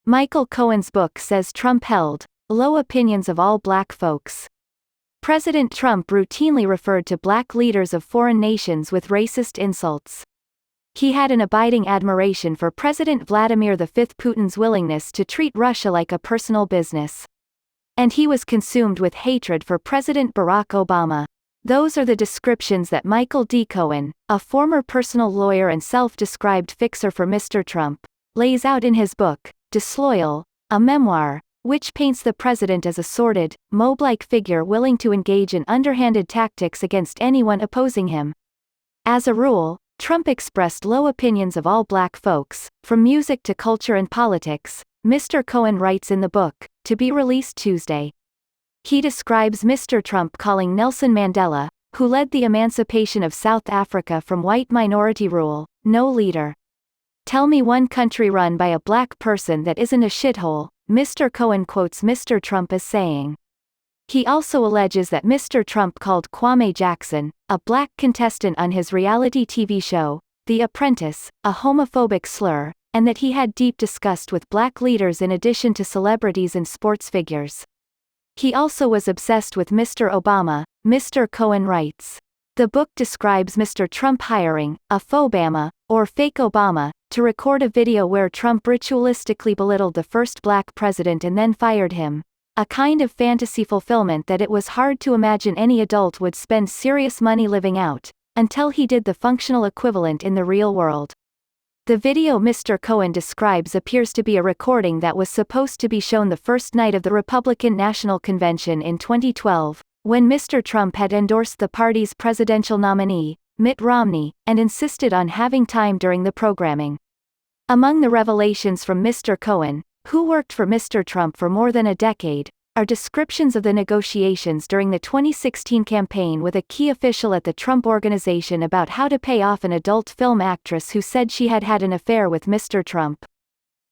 Michael Cohen's book says Trump held low opinions of all black folks. President Trump routinely referred to black leaders of foreign nations with racist insults. He had an abiding admiration for President Vladimir V Putin's willingness to treat Russia like a personal business. And he was consumed with hatred for President Barack Obama. Those are the descriptions that Michael D. Cohen, a former personal lawyer and self-described fixer for Mr. Trump, lays out in his book, Disloyal, a memoir, which paints the president as a sordid, moblike figure willing to engage in underhanded tactics against anyone opposing him. As a rule, Trump expressed low opinions of all black folks, from music to culture and politics, Mr. Cohen writes in the book, to be released Tuesday. He describes Mr. Trump calling Nelson Mandela, who led the emancipation of South Africa from white minority rule, no leader. "Tell me one country run by a black person that isn't a shithole," Mr. Cohen quotes Mr. Trump as saying. He also alleges that Mr. Trump called Kwame Jackson, a black contestant on his reality TV show, The Apprentice, a homophobic slur, and that he had deep disgust with black leaders in addition to celebrities and sports figures. He also was obsessed with Mr. Obama, Mr. Cohen writes. The book describes Mr. Trump hiring a phobama, or fake Obama, to record a video where Trump ritualistically belittled the first black president and then fired him. A kind of fantasy fulfillment that it was hard to imagine any adult would spend serious money living out, until he did the functional equivalent in the real world. The video Mr. Cohen describes appears to be a recording that was supposed to be shown the first night of the Republican National Convention in 2012, when Mr. Trump had endorsed the party's presidential nominee, Mitt Romney, and insisted on having time during the programming. Among the revelations from Mr. Cohen, who worked for Mr. Trump for more than a decade, are descriptions of the negotiations during the 2016 campaign with a key official at the Trump Organization about how to pay off an adult film actress who said she had had an affair with Mr. Trump.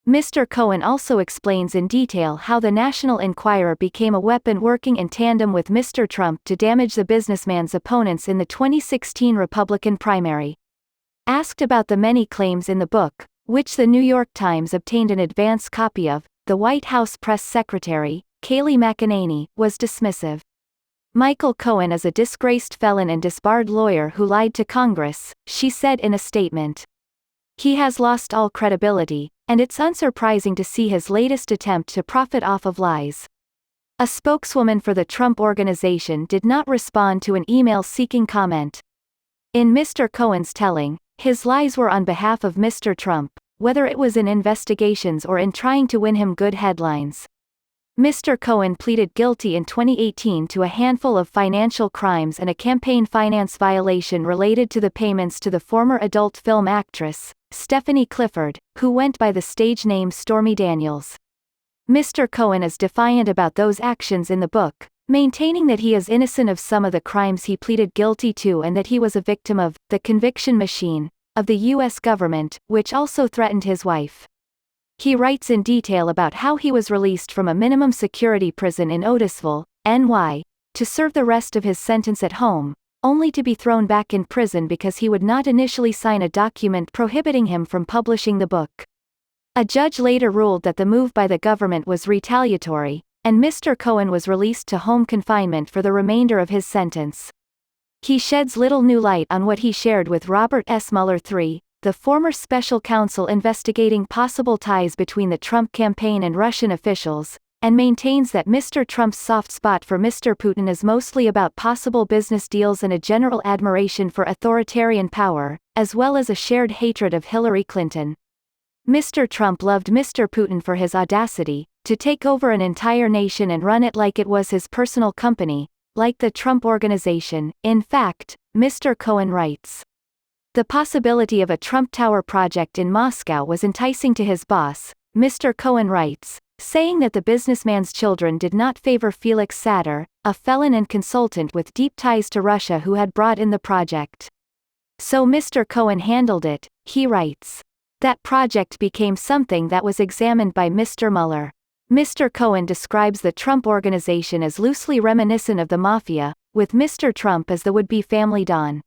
Mr. Cohen also explains in detail how the National Enquirer became a weapon working in tandem with Mr. Trump to damage the businessman's opponents in the 2016 Republican primary. Asked about the many claims in the book, which the New York Times obtained an advance copy of, the White House press secretary, Kayleigh McEnany, was dismissive. "Michael Cohen is a disgraced felon and disbarred lawyer who lied to Congress," she said in a statement. "He has lost all credibility, and it's unsurprising to see his latest attempt to profit off of lies." A spokeswoman for the Trump Organization did not respond to an email seeking comment. In Mr. Cohen's telling, his lies were on behalf of Mr. Trump, whether it was in investigations or in trying to win him good headlines. Mr. Cohen pleaded guilty in 2018 to a handful of financial crimes and a campaign finance violation related to the payments to the former adult film actress, Stephanie Clifford, who went by the stage name Stormy Daniels. Mr. Cohen is defiant about those actions in the book, maintaining that he is innocent of some of the crimes he pleaded guilty to and that he was a victim of the conviction machine of the U.S. government, which also threatened his wife. He writes in detail about how he was released from a minimum security prison in Otisville, NY, to serve the rest of his sentence at home, only to be thrown back in prison because he would not initially sign a document prohibiting him from publishing the book. A judge later ruled that the move by the government was retaliatory, and Mr. Cohen was released to home confinement for the remainder of his sentence. He sheds little new light on what he shared with Robert S. Mueller III, the former special counsel investigating possible ties between the Trump campaign and Russian officials, and maintains that Mr. Trump's soft spot for Mr. Putin is mostly about possible business deals and a general admiration for authoritarian power, as well as a shared hatred of Hillary Clinton. Mr. Trump loved Mr. Putin for his audacity to take over an entire nation and run it like it was his personal company, like the Trump Organization. In fact, Mr. Cohen writes, "The possibility of a Trump Tower project in Moscow was enticing to his boss," Mr. Cohen writes, saying that the businessman's children did not favor Felix Sater, a felon and consultant with deep ties to Russia who had brought in the project. "So Mr. Cohen handled it," he writes. "That project became something that was examined by Mr. Mueller." Mr. Cohen describes the Trump Organization as loosely reminiscent of the mafia, with Mr. Trump as the would-be family don.